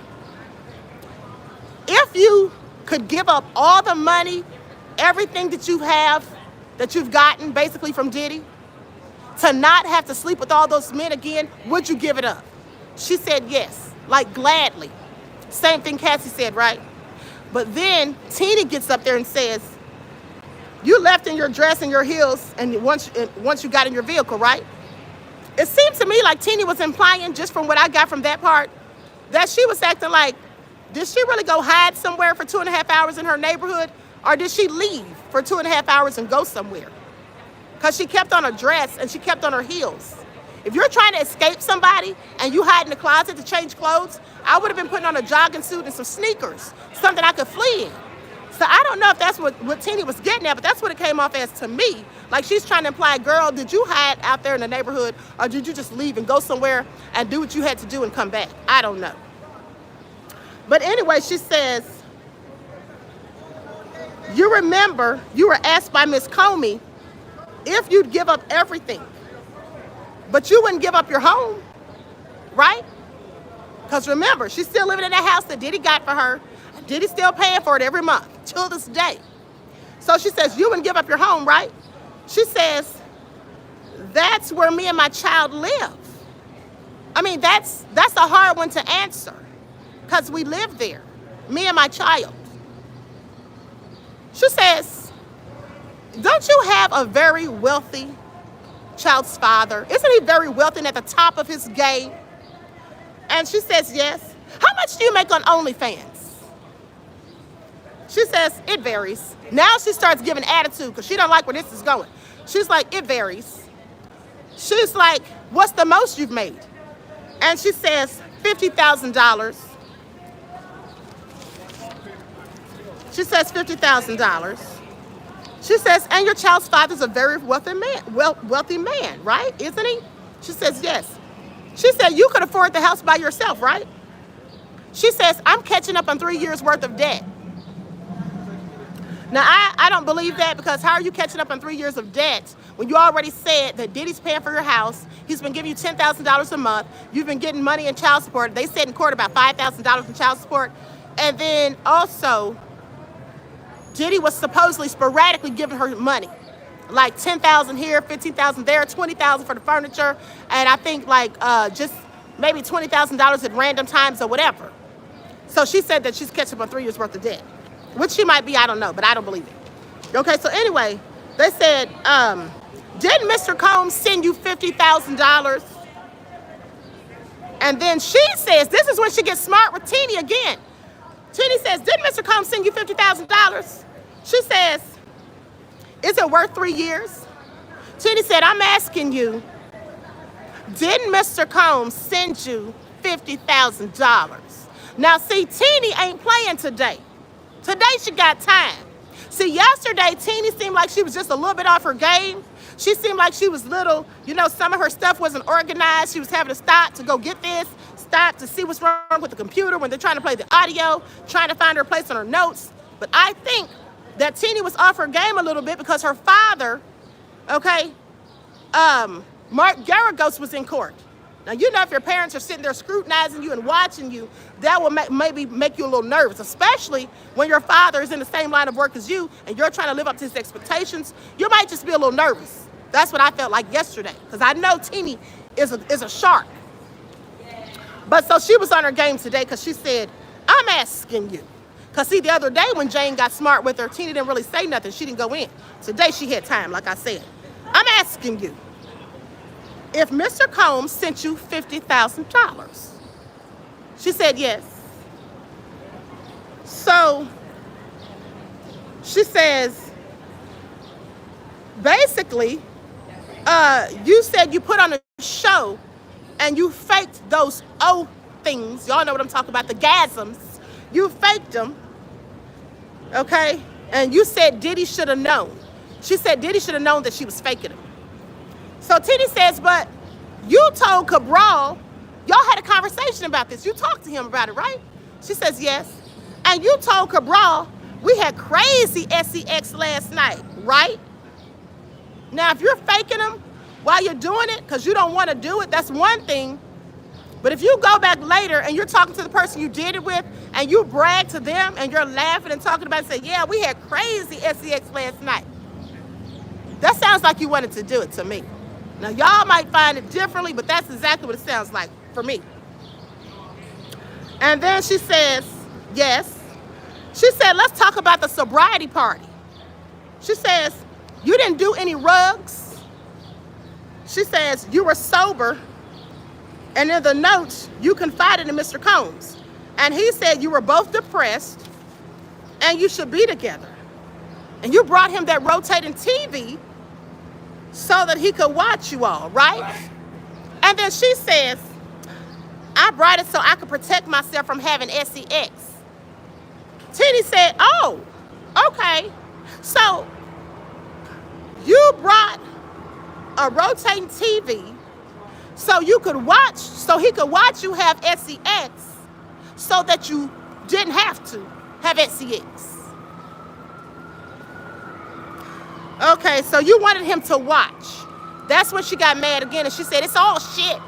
if you could give up all the money, everything that you have, that you've gotten basically from Diddy, to not have to sleep with all those men again, would you give it up? She said yes, like gladly. Same thing Cassie said, right? But then Tina gets up there and says, you left in your dress and your heels and once you got in your vehicle, right? It seemed to me like Tina was implying, just from what I got from that part, that she was acting like, did she really go hide somewhere for 2.5 hours in her neighborhood? Or did she leave for 2.5 hours and go somewhere? Because she kept on her dress and she kept on her heels. If you're trying to escape somebody and you hide in the closet to change clothes, I would have been putting on a jogging suit and some sneakers, something I could flee in. So I don't know if that's what Tina was getting at, but that's what it came off as to me. Like she's trying to imply, girl, did you hide out there in the neighborhood or did you just leave and go somewhere and do what you had to do and come back? I don't know. But anyway, she says, you remember you were asked by Miss Comey if you'd give up everything, but you wouldn't give up your home, right? Because remember, she's still living in that house that Diddy got for her. Diddy's still paying for it every month till this day. So she says, you wouldn't give up your home, right? She says, that's where me and my child live. I mean, that's a hard one to answer because we live there, me and my child. She says, don't you have a very wealthy child's father? Isn't he very wealthy and at the top of his game? And she says, yes. How much do you make on OnlyFans? She says, it varies. Now she starts giving attitude because she don't like where this is going. She's like, it varies. She's like, what's the most you've made? And she says, $50,000. She says $50,000. She says, and your child's father's a very wealthy man, right? Isn't he? She says, yes. She said, you could afford the house by yourself, right? She says, I'm catching up on 3 years worth of debt. Now, I don't believe that, because how are you catching up on 3 years of debt when you already said that Diddy's paying for your house? He's been giving you $10,000 a month. You've been getting money in child support. They said in court about $5,000 in child support. And then also, Diddy was supposedly sporadically giving her money. Like $10,000 here, $15,000 there, $20,000 for the furniture. And I think like just maybe $20,000 at random times or whatever. So she said that she's catching up on 3 years worth of debt. Which she might be, I don't know, but I don't believe it. Okay, so anyway, they said, didn't Mr. Combs send you $50,000? And then she says, this is when she gets smart with Teeny again. Teeny says, didn't Mr. Combs send you $50,000? She says, is it worth 3 years? Teeny said, I'm asking you, didn't Mr. Combs send you $50,000? Now see, Teeny ain't playing today. Today she got time. See, yesterday, Teeny seemed like she was just a little bit off her game. She seemed like she was little, you know, some of her stuff wasn't organized. She was having to stop to go get this, stop to see what's wrong with the computer when they're trying to play the audio, trying to find her place on her notes. But I think that Teeny was off her game a little bit because her father, okay, Mark Garagos was in court. Now, you know, if your parents are sitting there scrutinizing you and watching you, that will maybe make you a little nervous, especially when your father is in the same line of work as you and you're trying to live up to his expectations. You might just be a little nervous. That's what I felt like yesterday, because I know Teeny is a shark. But so she was on her game today because she said, I'm asking you. Because see, the other day when Jane got smart with her, Teeny didn't really say nothing. She didn't go in. Today she had time, like I said. I'm asking you, if Mr. Combs sent you $50,000? She said yes. So she says, basically, you said you put on a show and you faked those O things. Y'all know what I'm talking about, the gasms. You faked them, okay? And you said Diddy should have known. She said Diddy should have known that she was faking them. So Teeny says, but you told Cabral, y'all had a conversation about this. You talked to him about it, right? She says, yes. And you told Cabral, we had crazy sex last night, right? Now, if you're faking them while you're doing it, because you don't want to do it, that's one thing. But if you go back later and you're talking to the person you did it with and you brag to them and you're laughing and talking about it and say, yeah, we had crazy sex last night. That sounds like you wanted to do it to me. Now, y'all might find it differently, but that's exactly what it sounds like for me. And then she says, yes. She said, let's talk about the sobriety party. She says, you didn't do any rugs. She says, you were sober. And in the notes, you confided in Mr. Combs. And he said you were both depressed and you should be together. And you brought him that rotating TV so that he could watch you all, right? And then she says, I brought it so I could protect myself from having sex. Teeny said, oh, okay. So you brought a rotating TV so you could watch, so he could watch you have sex so that you didn't have to have sex. Okay, so you wanted him to watch. That's when she got mad again, and she said, it's all shit.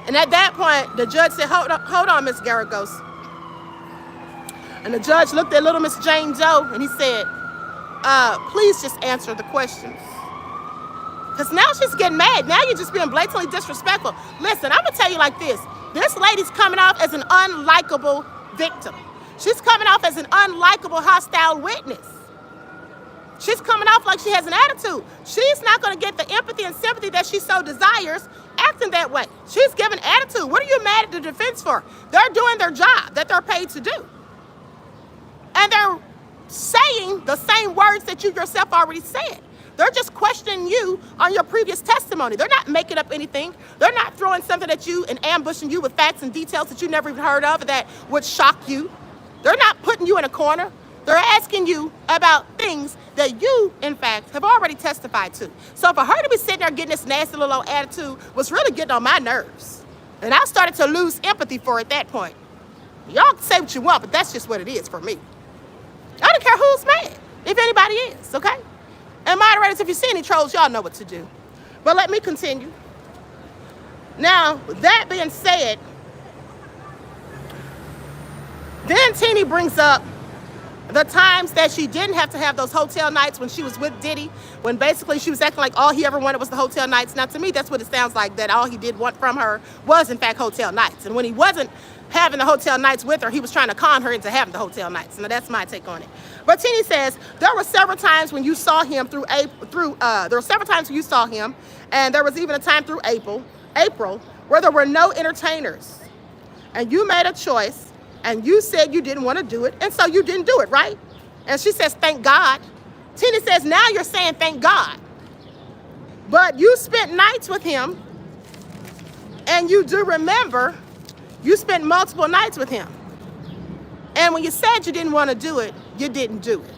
And at that point, the judge said, hold on, Miss Garagos. And the judge looked at little Miss Jane Doe, and he said, please just answer the questions. Because now she's getting mad. Now you're just being blatantly disrespectful. Listen, I'm going to tell you like this. This lady's coming off as an unlikable victim. She's coming off as an unlikable hostile witness. She's coming off like she has an attitude. She's not going to get the empathy and sympathy that she so desires acting that way. She's giving attitude. What are you mad at the defense for? They're doing their job that they're paid to do. And they're saying the same words that you yourself already said. They're just questioning you on your previous testimony. They're not making up anything. They're not throwing something at you and ambushing you with facts and details that you never even heard of that would shock you. They're not putting you in a corner. They're asking you about things that you, in fact, have already testified to. So for her to be sitting there getting this nasty little old attitude was really getting on my nerves. And I started to lose empathy for her at that point. Y'all can say what you want, but that's just what it is for me. I don't care who's mad, if anybody is, okay? And moderators, if you see any trolls, y'all know what to do. But let me continue. Now, that being said, then Teeny brings up the times that she didn't have to have those hotel nights when she was with Diddy, when basically she was acting like all he ever wanted was the hotel nights. Now, to me, that's what it sounds like, that all he did want from her was, in fact, hotel nights. And when he wasn't having the hotel nights with her, he was trying to con her into having the hotel nights. Now, that's my take on it. But Teeny says, there were several times when you saw him there were several times when you saw him, and there was even a time through April, where there were no entertainers. And you made a choice, and you said you didn't want to do it, and so you didn't do it, right? And she says, thank God. Tina says, now you're saying thank God. But you spent nights with him, and you do remember you spent multiple nights with him. And when you said you didn't want to do it, you didn't do it.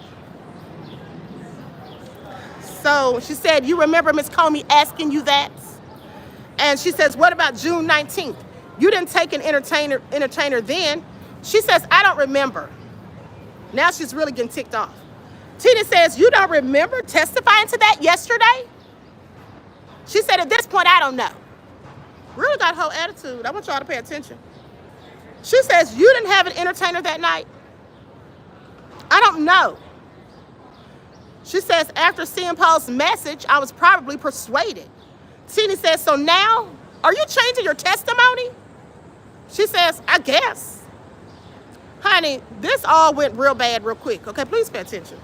So she said, you remember Miss Comey asking you that? And she says, what about June 19th? You didn't take an entertainer then. She says, I don't remember. Now she's really getting ticked off. Tina says, you don't remember testifying to that yesterday? She said, at this point, I don't know. Really got her whole attitude. I want y'all to pay attention. She says, you didn't have an entertainer that night? I don't know. She says, after seeing Paul's message, I was probably persuaded. Tina says, so now, are you changing your testimony? She says, I guess. Honey, this all went real bad real quick. Okay, please pay attention.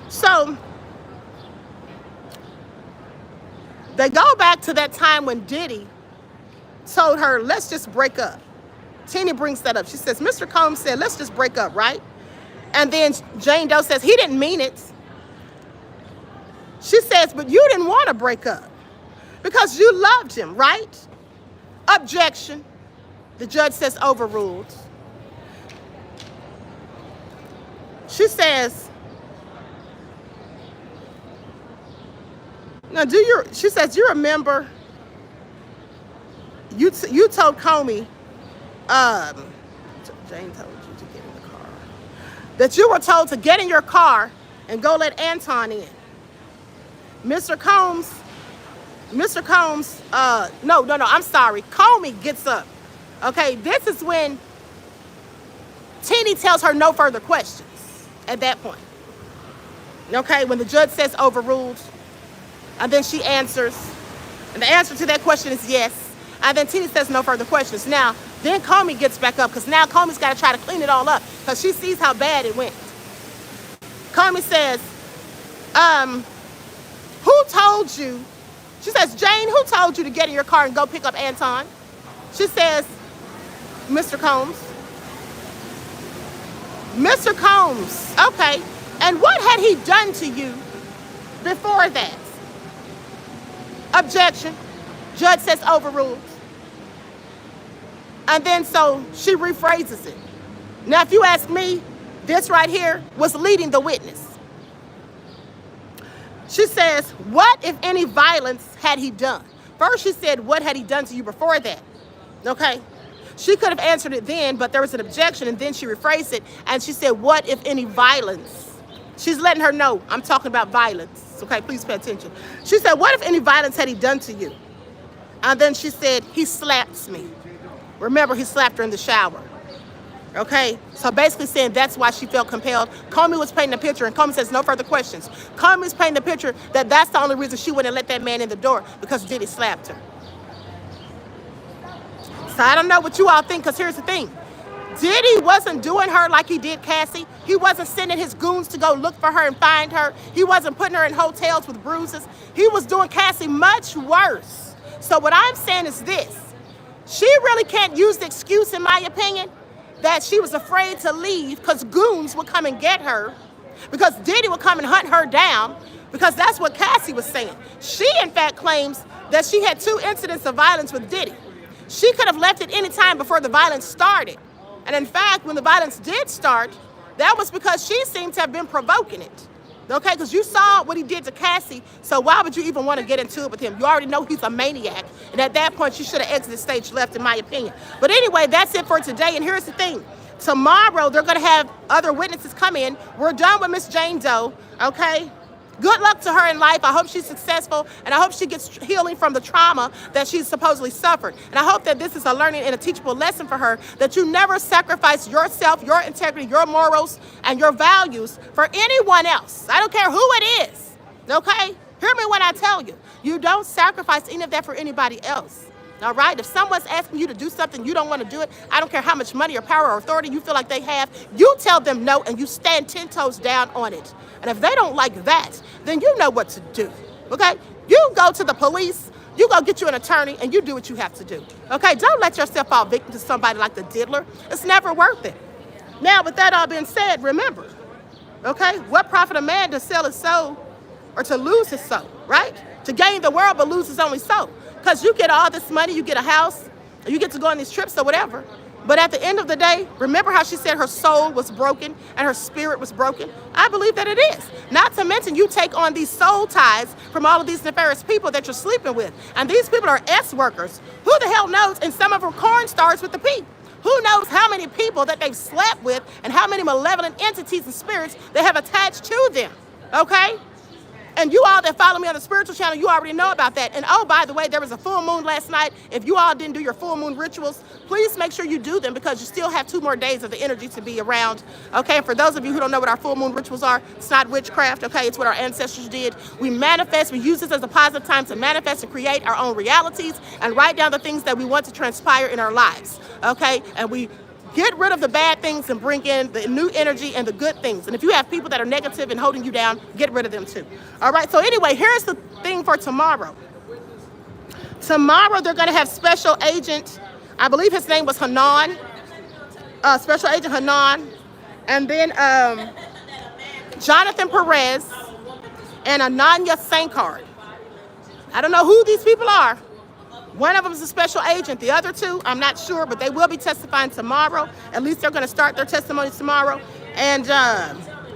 So, they go back to that time when Diddy told her, let's just break up. Teeny brings that up. She says, Mr. Combs said, let's just break up, right? And then Jane Doe says, he didn't mean it. She says, but you didn't want to break up because you loved him, right? Objection. The judge says overruled. She says, now she says, you remember, you told Comey, Jane told you to get in the car, that you were told to get in your car and go let Anton in. Mr. Combs, no, I'm sorry. Comey gets up. Okay, this is when Teeny tells her no further questions at that point. Okay, when the judge says overruled, and then she answers, and the answer to that question is yes, and then Teeny says no further questions. Now, then Comey gets back up, because now Comey's got to try to clean it all up, because she sees how bad it went. Comey says, who told you? She says, Jane, who told you to get in your car and go pick up Anton? She says, Mr. Combs. Mr. Combs, okay. And what had he done to you before that? Objection. Judge says overruled. And then so she rephrases it. Now, if you ask me, this right here was leading the witness. She says, what, if any, violence had he done? First, she said, what had he done to you before that? Okay. She could have answered it then, but there was an objection, and then she rephrased it, and she said, what, if any, violence? She's letting her know, I'm talking about violence. Okay, please pay attention. She said, what, if any, violence had he done to you? And then she said, he slapped me. Remember, he slapped her in the shower. Okay, so basically saying that's why she felt compelled. Comey was painting a picture, and Comey says no further questions. Comey's painting the picture that that's the only reason she wouldn't let that man in the door, because Diddy slapped her. So I don't know what you all think, because here's the thing. Diddy wasn't doing her like he did Cassie. He wasn't sending his goons to go look for her and find her. He wasn't putting her in hotels with bruises. He was doing Cassie much worse. So what I'm saying is this. She really can't use the excuse, in my opinion, that she was afraid to leave because goons would come and get her, because Diddy would come and hunt her down, because that's what Cassie was saying. She, in fact, claims that she had 2 incidents of violence with Diddy. She could have left at any time before the violence started. And in fact, when the violence did start, that was because she seemed to have been provoking it. Okay, because you saw what he did to Cassie, so why would you even want to get into it with him? You already know he's a maniac, and at that point, she should have exited stage left, in my opinion. But anyway, that's it for today, and here's the thing. Tomorrow, they're going to have other witnesses come in. We're done with Miss Jane Doe, okay? Good luck to her in life. I hope she's successful, and I hope she gets healing from the trauma that she's supposedly suffered. And I hope that this is a learning and a teachable lesson for her, that you never sacrifice yourself, your integrity, your morals, and your values for anyone else. I don't care who it is, okay? Hear me when I tell you. You don't sacrifice any of that for anybody else. All right? If someone's asking you to do something, you don't want to do it. I don't care how much money or power or authority you feel like they have. You tell them no, and you stand 10 toes down on it. And if they don't like that, then you know what to do. Okay? You go to the police, you go get you an attorney, and you do what you have to do. Okay? Don't let yourself fall victim to somebody like the diddler. It's never worth it. Now, with that all being said, remember, okay, what profit a man to sell his soul or to lose his soul, right? To gain the world but lose his only soul. Because you get all this money, you get a house, you get to go on these trips or whatever. But at the end of the day, remember how she said her soul was broken and her spirit was broken? I believe that it is. Not to mention you take on these soul ties from all of these nefarious people that you're sleeping with. And these people are S-workers. Who the hell knows? And some of them corn stars with the P. Who knows how many people that they've slept with and how many malevolent entities and spirits they have attached to them, okay? And you all that follow me on the spiritual channel, you already know about that. And oh, by the way, there was a full moon last night. If you all didn't do your full moon rituals, please make sure you do them, because you still have 2 more days of the energy to be around. Okay, and for those of you who don't know what our full moon rituals are, it's not witchcraft, okay? It's what our ancestors did. We manifest, we use this as a positive time to manifest and create our own realities and write down the things that we want to transpire in our lives, okay? And we get rid of the bad things and bring in the new energy and the good things. And if you have people that are negative and holding you down, get rid of them too. All right, so anyway, here's the thing for tomorrow. Tomorrow they're gonna have Special Agent, I believe his name was Hanan, Special Agent Hanan, and then Jonathan Perez and Ananya Sankard. I don't know who these people are. One of them is a special agent. The other 2, I'm not sure, but they will be testifying tomorrow. At least they're going to start their testimonies tomorrow. And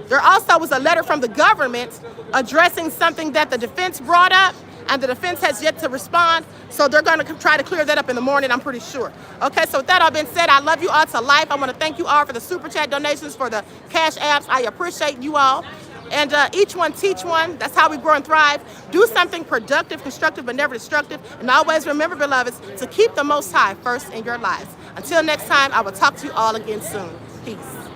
there also was a letter from the government addressing something that the defense brought up, and the defense has yet to respond. So they're going to try to clear that up in the morning, I'm pretty sure. Okay, so with that all being said, I love you all to life. I want to thank you all for the super chat donations, for the cash apps. I appreciate you all. And each one teach one. That's how we grow and thrive. Do something productive, constructive, but never destructive. And always remember, beloveds, to keep the Most High first in your lives. Until next time, I will talk to you all again soon. Peace.